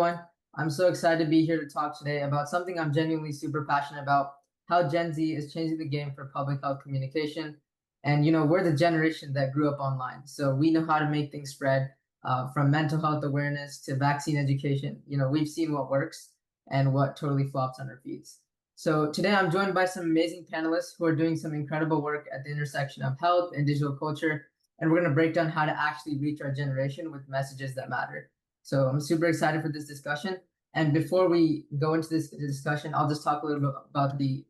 everyone. I'm so excited to be here to talk today about something I'm genuinely super passionate about, how Gen Z is changing the game for public health communication. And, we're the generation that grew up online. So we know how to make things spread from mental health awareness to vaccine education. We've seen what works and what totally flops on our feeds. So today I'm joined by some amazing panelists who are doing some incredible work at the intersection of health and digital culture. And we're going to break down how to actually reach our generation with messages that matter. So I'm super excited for this discussion. And before we go into this discussion, I'll just talk a little bit about the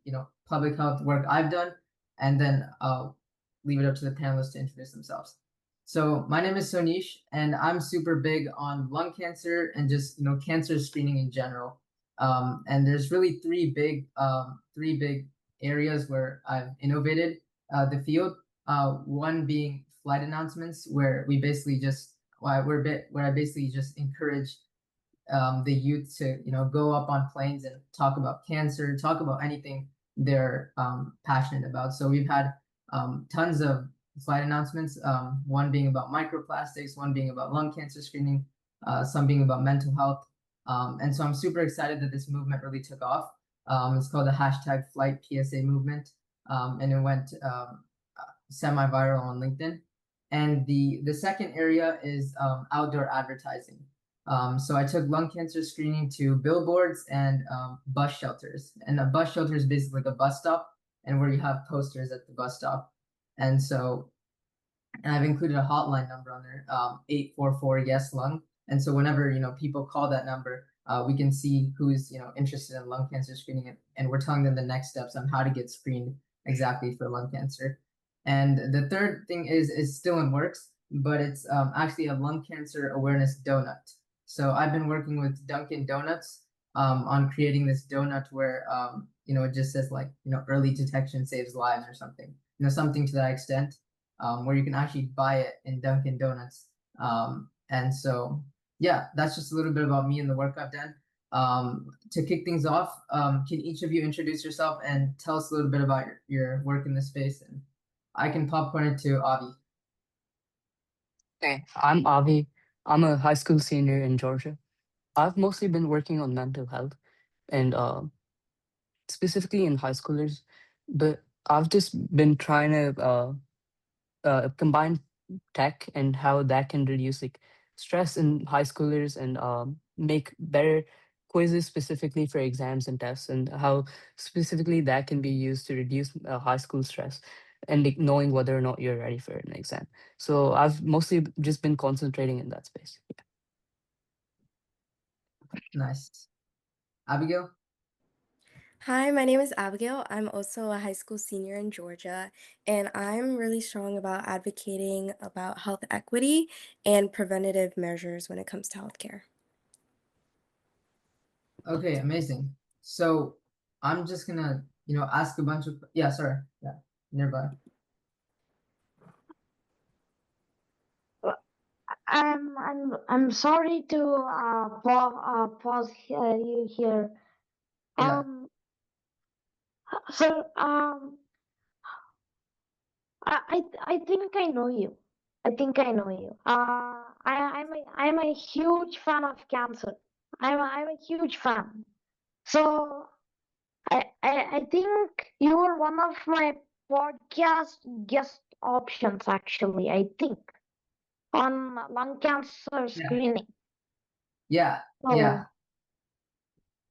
public health work I've done, and then I'll leave it up to the panelists to introduce themselves. So my name is Soneesh, and I'm super big on lung cancer and just cancer screening in general. And there's really three big areas where I've innovated the field. One being flight announcements, where we basically just where I basically just encourage the youth to go up on planes and talk about cancer, talk about anything they're passionate about. So we've had tons of flight announcements, one being about microplastics, one being about lung cancer screening, some being about mental health. And so I'm super excited that this movement really took off. It's called the hashtag Flight PSA movement, and it went semi-viral on LinkedIn. And the second area is outdoor advertising. So I took lung cancer screening to billboards and bus shelters. And a bus shelter is basically like a bus stop, and where you have posters at the bus stop. And I've included a hotline number on there, 844-YES-LUNG. And so whenever people call that number, we can see who's interested in lung cancer screening, and we're telling them the next steps on how to get screened exactly for lung cancer. And the third thing is still in works, but it's actually a lung cancer awareness donut. So I've been working with Dunkin' Donuts on creating this donut where it just says like early detection saves lives or something, something to that extent, where you can actually buy it in Dunkin' Donuts. And so yeah, that's just a little bit about me and the work I've done. To kick things off, can each of you introduce yourself and tell us a little bit about your work in this space? And I can popcorn it to Avi. Hey, I'm Avi. I'm a high school senior in Georgia. I've mostly been working on mental health and specifically in high schoolers, but I've just been trying to combine tech and how that can reduce like stress in high schoolers and make better quizzes specifically for exams and tests, and how specifically that can be used to reduce high school stress and like, knowing whether or not you're ready for an exam. So I've mostly just been concentrating in that space. Yeah. Nice. Abigail? Hi, my name is Abigail. I'm also a high school senior in Georgia, and I'm really strong about advocating about health equity and preventative measures when it comes to healthcare. Okay, amazing. So I'm just gonna, ask a bunch of sorry. Yeah, nearby. I'm sorry to pause you here. Yeah. So I think I know you. I think I know you. I'm a huge fan of cancer. I'm a huge fan. So I think you were one of my podcast guest options actually, I think, on lung cancer screening. Yeah. So, Yeah.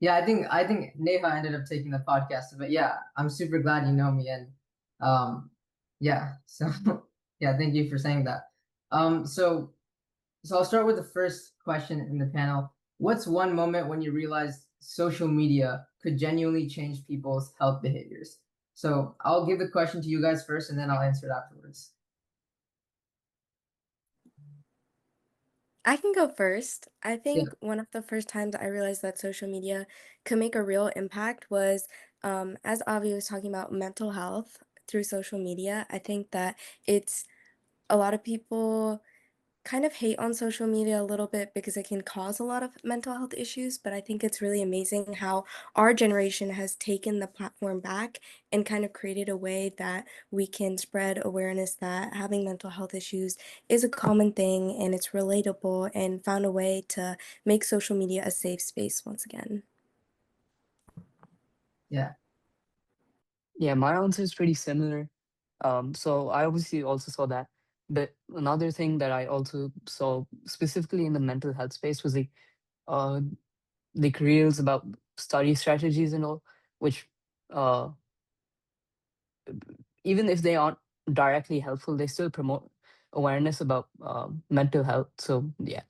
Yeah, I think Neha ended up taking the podcast, but yeah, I'm super glad you know me, and yeah, so yeah, thank you for saying that. So I'll start with the first question in the panel. What's one moment when you realized social media could genuinely change people's health behaviors? So I'll give the question to you guys first, and then I'll answer it afterwards. I can go first. I think one of the first times I realized that social media could make a real impact was, as Avi was talking about mental health through social media. I think that it's a lot of people kind of hate on social media a little bit because it can cause a lot of mental health issues, but I think it's really amazing how our generation has taken the platform back and kind of created a way that we can spread awareness that having mental health issues is a common thing and it's relatable, and found a way to make social media a safe space once again. Yeah. Yeah, my answer is pretty similar. So I obviously also saw that. But another thing that I also saw specifically in the mental health space was uh like reels about study strategies and all, which uh even if they aren't directly helpful, they still promote awareness about mental health. So yeah.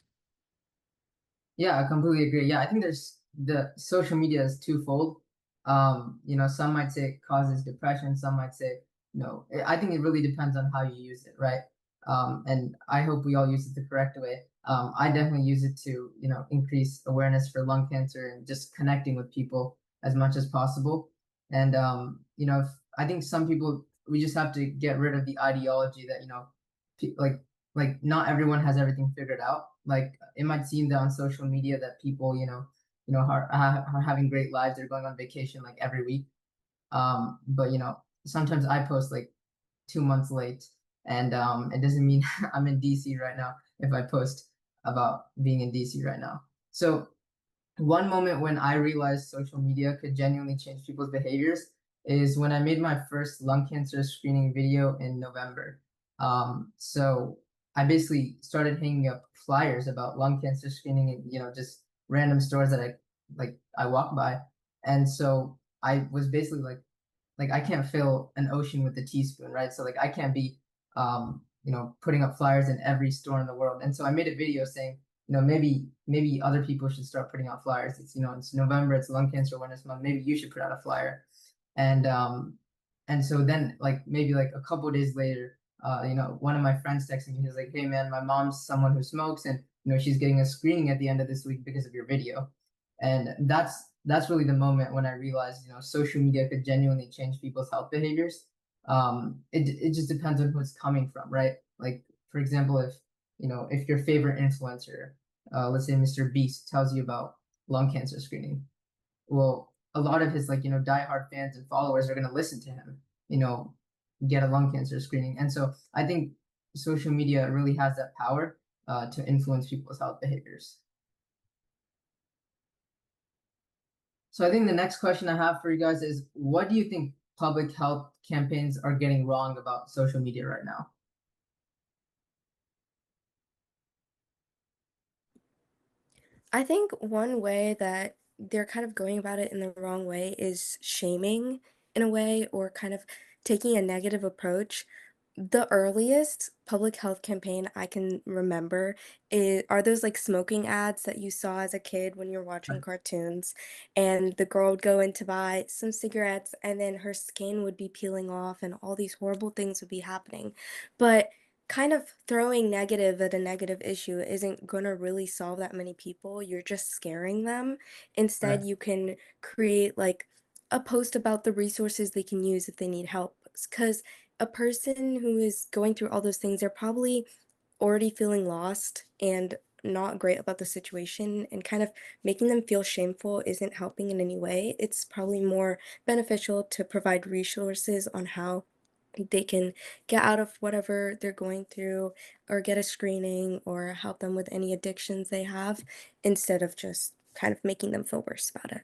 Yeah, I completely agree. Yeah, I think there's the social media is twofold. Some might say it causes depression, some might say no. I think it really depends on how you use it, right? And I hope we all use it the correct way. I definitely use it to, increase awareness for lung cancer and just connecting with people as much as possible. And I think some people, we just have to get rid of the ideology that, like not everyone has everything figured out. Like it might seem that on social media that people, are having great lives. They're going on vacation like every week. But sometimes I post like 2 months late, and it doesn't mean I'm in DC right now if I post about being in DC right now. So one moment when I realized social media could genuinely change people's behaviors is when I made my first lung cancer screening video in November. So I basically started hanging up flyers about lung cancer screening and just random stores that I walk by, and so I was basically like I can't fill an ocean with a teaspoon, right? So like I can't be putting up flyers in every store in the world. And so I made a video saying, maybe other people should start putting out flyers. It's November, it's Lung Cancer Awareness Month. Maybe you should put out a flyer. And so then like maybe like a couple of days later, one of my friends texted me. He was like, "Hey man, my mom's someone who smokes, and she's getting a screening at the end of this week because of your video." And that's really the moment when I realized, social media could genuinely change people's health behaviors. It just depends on who it's coming from, right? Like for example, if your favorite influencer, let's say Mr. Beast, tells you about lung cancer screening, well, a lot of his diehard fans and followers are going to listen to him, get a lung cancer screening. And so I think social media really has that power to influence people's health behaviors. So I think the next question I have for you guys is, what do you think public health campaigns are getting wrong about social media right now? I think one way that they're kind of going about it in the wrong way is shaming in a way, or kind of taking a negative approach. The earliest public health campaign I can remember are those like smoking ads that you saw as a kid when you're watching cartoons, and the girl would go in to buy some cigarettes and then her skin would be peeling off and all these horrible things would be happening. But kind of throwing negative at a negative issue isn't going to really solve that many people. You're just scaring them. Right. Instead, you can create like a post about the resources they can use if they need help. Because a person who is going through all those things, they're probably already feeling lost and not great about the situation, and kind of making them feel shameful isn't helping in any way. It's probably more beneficial to provide resources on how they can get out of whatever they're going through, or get a screening, or help them with any addictions they have, instead of just kind of making them feel worse about it.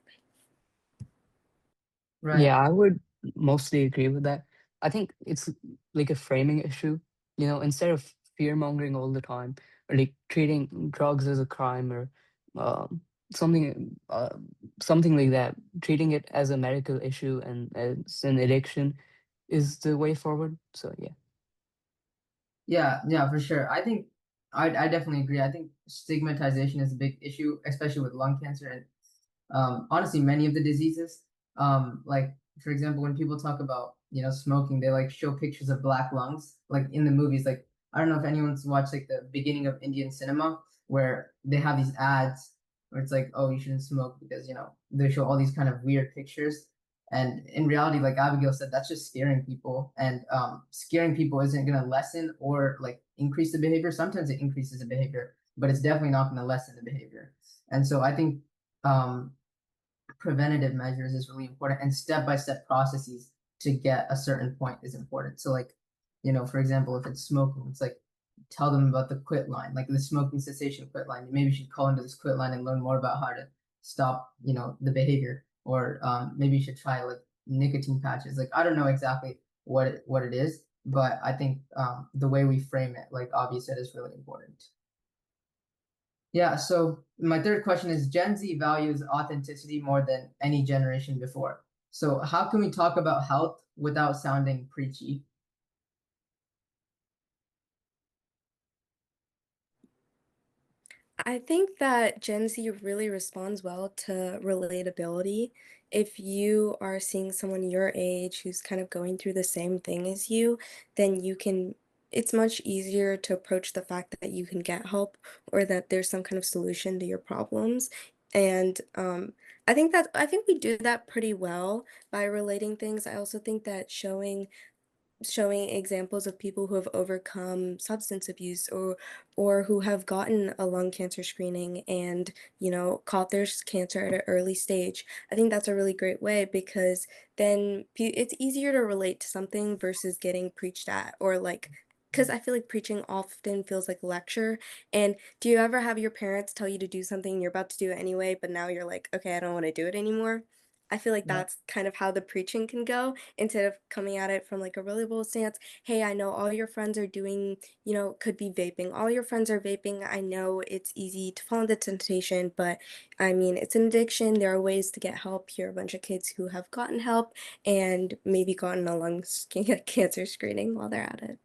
Right. Yeah, I would mostly agree with that. I think it's like a framing issue, instead of fear mongering all the time, or like treating drugs as a crime, or um, something something like that. Treating it as a medical issue and as an addiction is the way forward. So yeah. Yeah, for sure. I think I definitely agree. I think stigmatization is a big issue, especially with lung cancer and honestly many of the diseases. Like for example, when people talk about smoking, they like show pictures of black lungs, like in the movies. Like I don't know if anyone's watched like the beginning of Indian cinema, where they have these ads where it's like, oh, you shouldn't smoke because they show all these kind of weird pictures. And in reality, like Abigail said, that's just scaring people. And scaring people isn't going to lessen or like increase the behavior. Sometimes it increases the behavior, but it's definitely not going to lessen the behavior. And so I think um, preventative measures is really important, and step-by-step processes to get a certain point is important. So like, for example, if it's smoking, it's like tell them about the quit line, like the smoking cessation quit line. You maybe should call into this quit line and learn more about how to stop, the behavior. Or maybe you should try like nicotine patches. Like I don't know exactly what it is, but I think the way we frame it, like Avi said, is really important. Yeah, so my third question is Gen Z values authenticity more than any generation before. So how can we talk about health without sounding preachy? I think that Gen Z really responds well to relatability. If you are seeing someone your age who's kind of going through the same thing as you, then it's much easier to approach the fact that you can get help or that there's some kind of solution to your problems. And I think we do that pretty well by relating things. I also think that showing examples of people who have overcome substance abuse or who have gotten a lung cancer screening and caught their cancer at an early stage. I think that's a really great way because then it's easier to relate to something versus getting preached at or like because I feel like preaching often feels like a lecture. And do you ever have your parents tell you to do something and you're about to do it anyway, but now you're like, okay, I don't want to do it anymore? I feel like Yeah. that's kind of how the preaching can go instead of coming at it from like a relatable stance. Hey, I know all your friends are doing, could be vaping. All your friends are vaping. I know it's easy to fall into temptation, but I mean, it's an addiction. There are ways to get help. Here are a bunch of kids who have gotten help and maybe gotten a cancer screening while they're at it.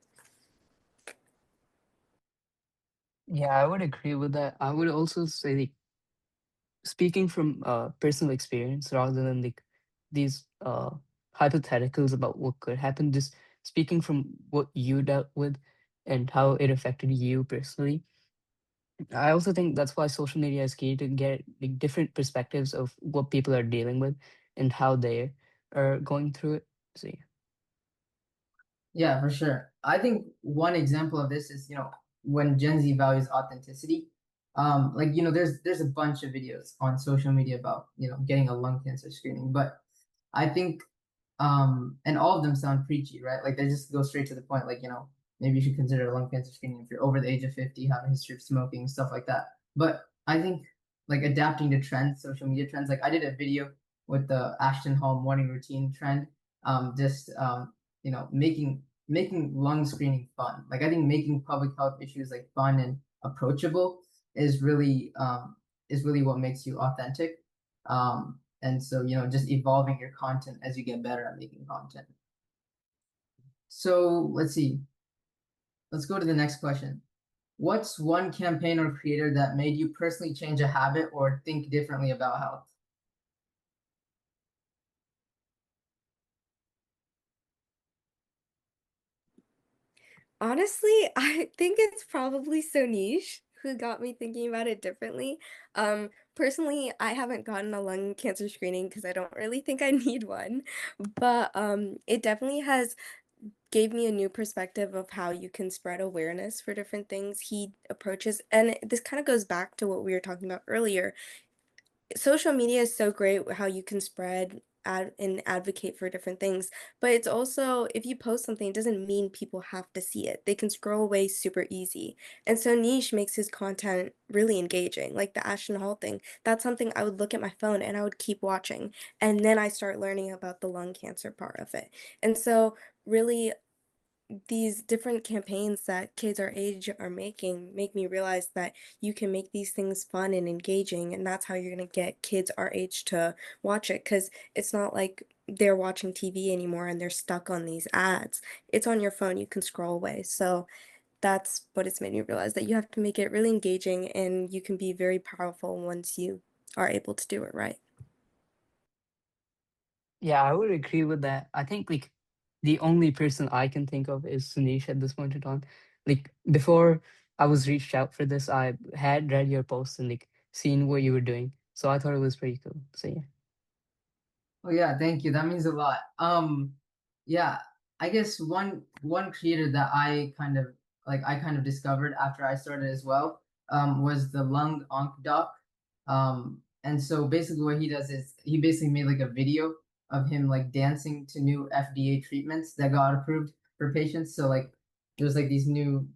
Yeah, I would agree with that. I would also say, like, speaking from personal experience rather than like these hypotheticals about what could happen, just speaking from what you dealt with and how it affected you personally. I also think that's why social media is key to get like different perspectives of what people are dealing with and how they are going through it. So yeah. Yeah, for sure. I think one example of this is, when Gen Z values authenticity. Like, there's a bunch of videos on social media about, getting a lung cancer screening, but I think and all of them sound preachy, right? Like they just go straight to the point, like, maybe you should consider lung cancer screening if you're over the age of 50, have a history of smoking, stuff like that. But I think like adapting to trends, social media trends, like I did a video with the Ashton Hall morning routine trend, just making lung screening fun. Like I think making public health issues like fun and approachable is really what makes you authentic. And so, just evolving your content as you get better at making content. So let's see. Let's go to the next question. What's one campaign or creator that made you personally change a habit or think differently about health? Honestly, I think it's probably Soneesh who got me thinking about it differently. Personally, I haven't gotten a lung cancer screening because I don't really think I need one, but it definitely has gave me a new perspective of how you can spread awareness for different things he approaches. And this kind of goes back to what we were talking about earlier. Social media is so great how you can spread and advocate for different things, but it's also if you post something, it doesn't mean people have to see it. They can scroll away super easy. And so Niche makes his content really engaging, like the Ashton Hall thing. That's something I would look at my phone and I would keep watching, and then I start learning about the lung cancer part of it. And so really these different campaigns that kids our age are making make me realize that you can make these things fun and engaging, and that's how you're going to get kids our age to watch it because it's not like they're watching TV anymore and they're stuck on these ads. It's on your phone, you can scroll away. So that's what it's made me realize that you have to make it really engaging and you can be very powerful once you are able to do it right. Yeah, I would agree with that. I think like the only person I can think of is Sunish at this point in time. Like before I was reached out for this, I had read your post and like seen what you were doing. So I thought it was pretty cool. So yeah. Oh yeah, thank you. That means a lot. Yeah, I guess one creator that I kind of discovered after I started as well, was the Lung Onc Doc. And so basically what he does is he basically made like a video of him like dancing to new FDA treatments that got approved for patients. So like there's like these new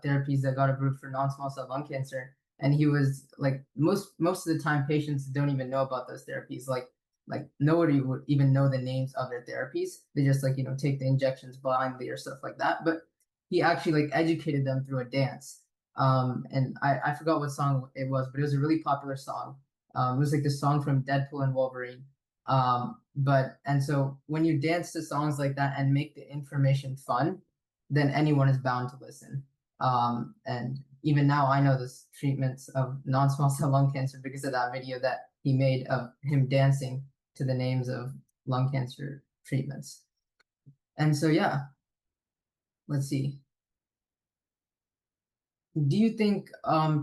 therapies that got approved for non-small cell lung cancer, and he was like most of the time patients don't even know about those therapies. Like nobody would even know the names of their therapies. They just like, take the injections blindly or stuff like that. But he actually like educated them through a dance. And I forgot what song it was, but it was a really popular song. It was like the song from Deadpool and Wolverine. But and so when you dance to songs like that and make the information fun, then anyone is bound to listen. And even now I know the treatments of non-small cell lung cancer because of that video that he made of him dancing to the names of lung cancer treatments. And so, yeah, let's see. Do you think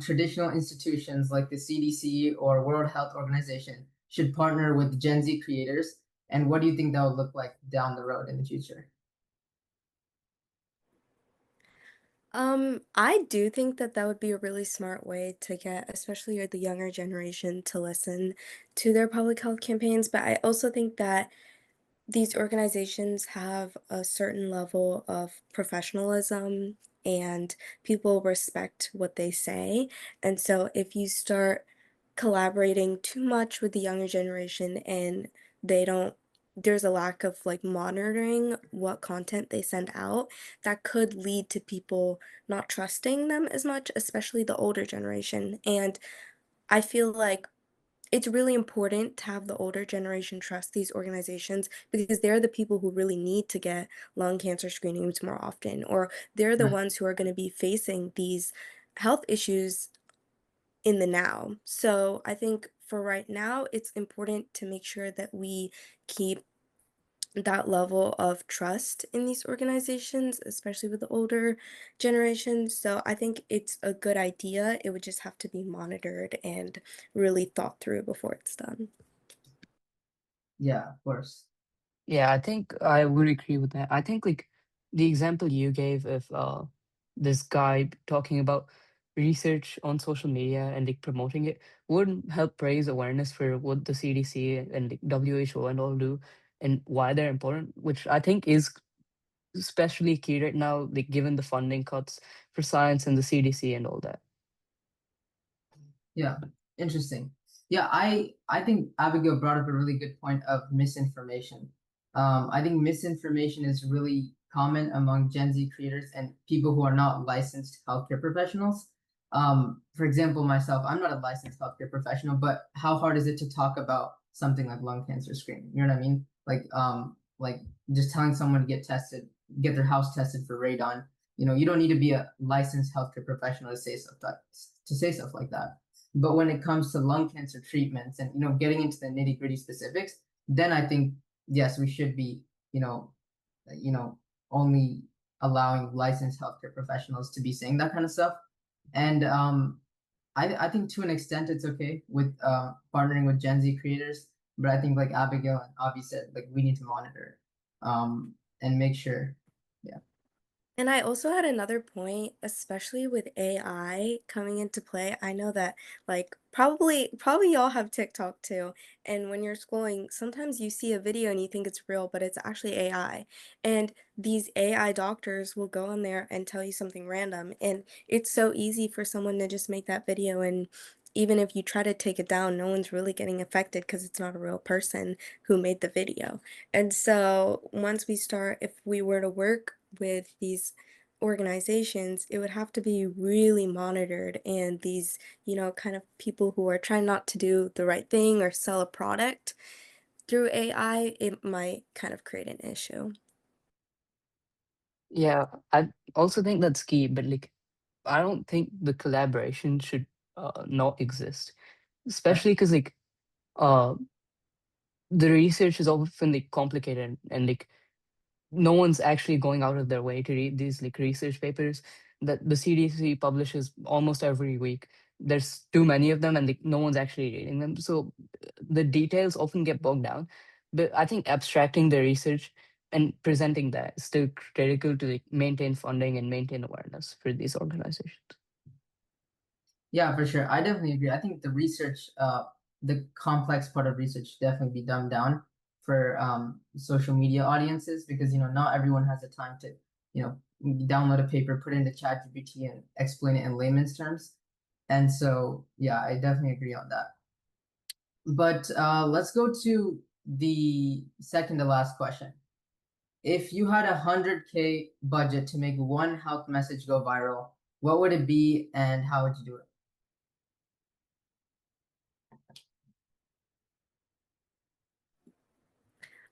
traditional institutions like the CDC or World Health Organization should partner with Gen Z creators? And what do you think that would look like down the road in the future? I do think that that would be a really smart way to get, especially the younger generation, to listen to their public health campaigns. But I also think that these organizations have a certain level of professionalism and people respect what they say. And so if you start collaborating too much with the younger generation and they don't there's a lack of like monitoring what content they send out, that could lead to people not trusting them as much, especially the older generation. And I feel like it's really important to have the older generation trust these organizations because they're the people who really need to get lung cancer screenings more often, or they're the Right. ones who are going to be facing these health issues in the now. So I think for right now, it's important to make sure that we keep that level of trust in these organizations, especially with the older generation. So I think it's a good idea. It would just have to be monitored and really thought through before it's done. Yeah, of course. Yeah, I think I would agree with that. I think like the example you gave of this guy talking about research on social media and like promoting it would help raise awareness for what the CDC and like, WHO and all do and why they're important, which I think is especially key right now, like given the funding cuts for science and the CDC and all that. Yeah, interesting. Yeah, I think Abigail brought up a really good point of misinformation. I think misinformation is really common among Gen Z creators and people who are not licensed healthcare professionals. For example, myself, I'm not a licensed healthcare professional, but how hard is it to talk about something like lung cancer screening? You know what I mean? Like just telling someone to get tested, get their house tested for radon. You don't need to be a licensed healthcare professional to say stuff like that. But when it comes to lung cancer treatments and getting into the nitty gritty specifics, then I think yes, we should be you know you know only allowing licensed healthcare professionals to be saying that kind of stuff. And I think to an extent it's okay with partnering with Gen Z creators, but I think like Abigail and Avi said, like we need to monitor and make sure. Yeah. And I also had another point, especially with AI coming into play. I know that like probably y'all have TikTok too. And when you're scrolling, sometimes you see a video and you think it's real, but it's actually AI. And these AI doctors will go in there and tell you something random. And it's so easy for someone to just make that video, and even if you try to take it down, no one's really getting affected because it's not a real person who made the video. And so once we start, if we were to work with these organizations, it would have to be really monitored. And these, kind of people who are trying not to do the right thing or sell a product through AI, it might kind of create an issue. Yeah, I also think that's key, but like I don't think the collaboration should not exist, Right. especially because like uh the research is often like complicated and like no one's actually going out of their way to read these like research papers that the CDC publishes almost every week. There's too many of them and like no one's actually reading them. So the details often get bogged down. But I think abstracting the research and presenting that is still critical to like, maintain funding and maintain awareness for these organizations. Yeah, for sure. I definitely agree. I think the research, the complex part of research should definitely be dumbed down for social media audiences because not everyone has the time to download a paper, put it into ChatGPT, and explain it in layman's terms. And so, yeah, I definitely agree on that. But let's go to the second to last question. If you had 100K budget to make one health message go viral, what would it be and how would you do it?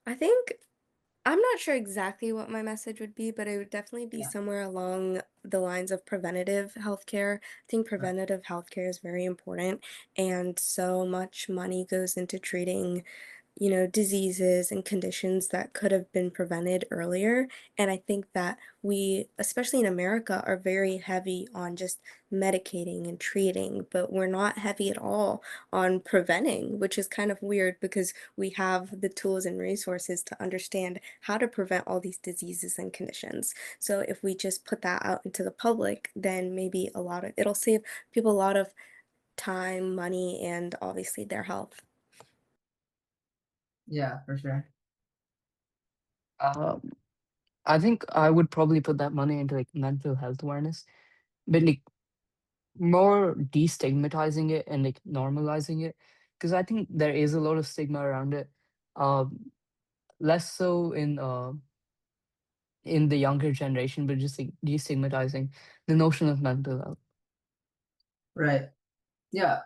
I think I'm not sure exactly what my message would be, but it would definitely be Yeah. somewhere along the lines of preventative healthcare. I think preventative healthcare is very important, and so much money goes into treating diseases and conditions that could have been prevented earlier. And I think that we, especially in America, are very heavy on just medicating and treating, but we're not heavy at all on preventing, which is kind of weird because we have the tools and resources to understand how to prevent all these diseases and conditions. So if we just put that out into the public, then maybe it'll save people a lot of time, money, and obviously their health. Yeah, for sure. I think I would probably put that money into like mental health awareness, but like more destigmatizing it and like normalizing it, because I think there is a lot of stigma around it. Less so in the younger generation, but just like destigmatizing the notion of mental health. Right. Yeah.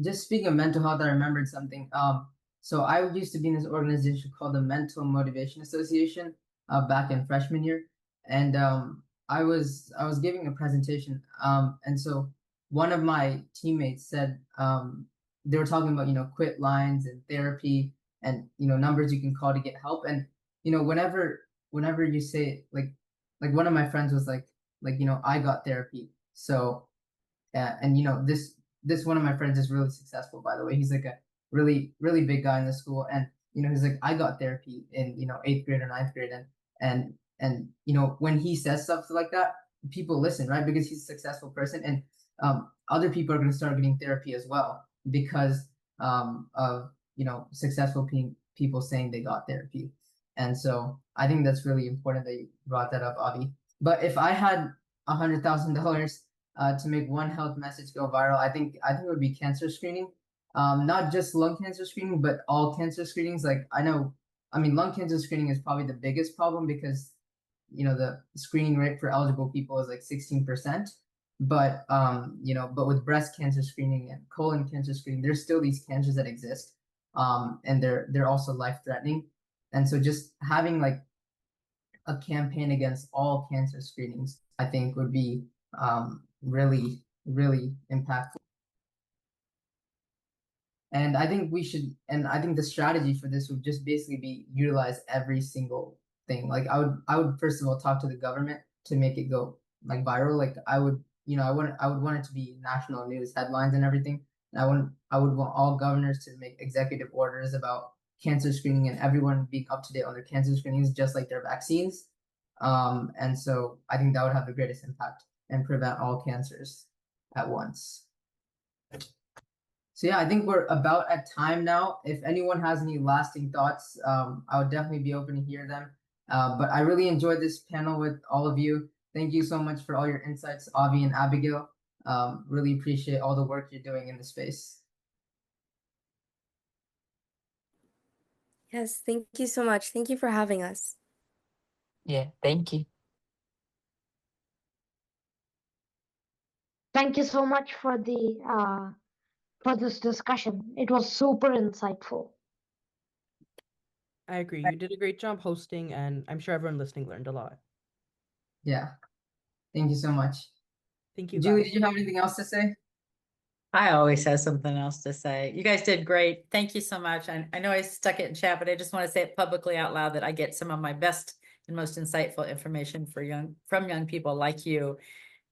Just speaking of mental health, I remembered something. So I used to be in this organization called the Mental Motivation Association back in freshman year, and I was giving a presentation. And so one of my teammates said they were talking about quit lines and therapy and numbers you can call to get help. And whenever you say like one of my friends was like I got therapy. So and this one of my friends is really successful, by the way. He's like a really big guy in the school, and he's like, I got therapy in eighth grade or ninth grade, and when he says stuff like that, people listen, right? Because he's a successful person, and other people are going to start getting therapy as well because of successful people saying they got therapy. And so I think that's really important that you brought that up, Avi. But if I had $100,000 to make one health message go viral, I think it would be cancer screening. Not just lung cancer screening, but all cancer screenings. Like I mean, lung cancer screening is probably the biggest problem because the screening rate for eligible people is like 16%. But but with breast cancer screening and colon cancer screening, there's still these cancers that exist, and they're also life threatening. And so just having like a campaign against all cancer screenings, I think would be really impactful. And I think the strategy for this would just basically be utilize every single thing. Like I would first of all talk to the government to make it go like viral. Like I would, I would want it to be national news headlines and everything. And I would want all governors to make executive orders about cancer screening and everyone being up to date on their cancer screenings, just like their vaccines. And so I think that would have the greatest impact and prevent all cancers at once. So yeah, I think we're about at time now. If anyone has any lasting thoughts, I would definitely be open to hear them. But I really enjoyed this panel with all of you. Thank you so much for all your insights, Avi and Abigail. Really appreciate all the work you're doing in the space. Yes, thank you so much. Thank you for having us. Yeah, thank you. Thank you so much for this discussion. It was super insightful. I agree. You did a great job hosting, and I'm sure everyone listening learned a lot. Yeah, thank you so much. Thank you, Julie, guys. did you have anything else to say? I always have something else to say. You guys did great. Thank you so much. I know I stuck it in chat, but I just want to say it publicly out loud that I get some of my best and most insightful information from young people like you,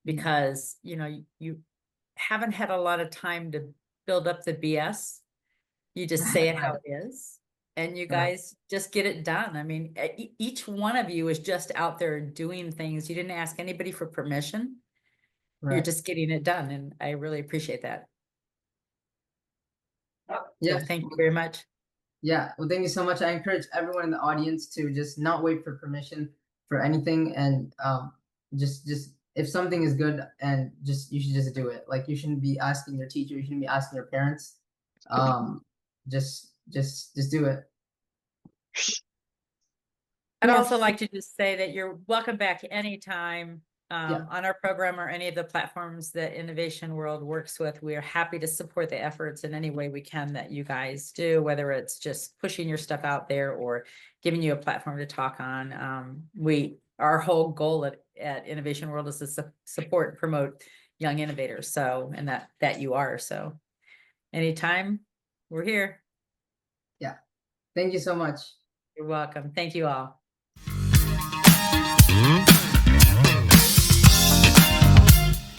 because you haven't had a lot of time to build up the BS. You just say it how it is. and you Right. guys just get it done. I mean, each one of you is just out there doing things. You didn't ask anybody for permission. You're Right. just getting it done, and I really appreciate that. Yeah. So thank you very much. Yeah. Well, thank you so much. I encourage everyone in the audience to just not wait for permission for anything, and just if something is good, and you should just do it. Like, you shouldn't be asking your teacher, you shouldn't be asking your parents. Just do it. I'd Yes. also like to just say that you're welcome back anytime Yeah. on our program or any of the platforms that Innovation World works with. We are happy to support the efforts in any way we can that you guys do, whether it's just pushing your stuff out there or giving you a platform to talk on. Our whole goal at Innovation World is to support and promote young innovators. So, and that you are. So anytime, we're here. Yeah. Thank you so much. You're welcome. Thank you all.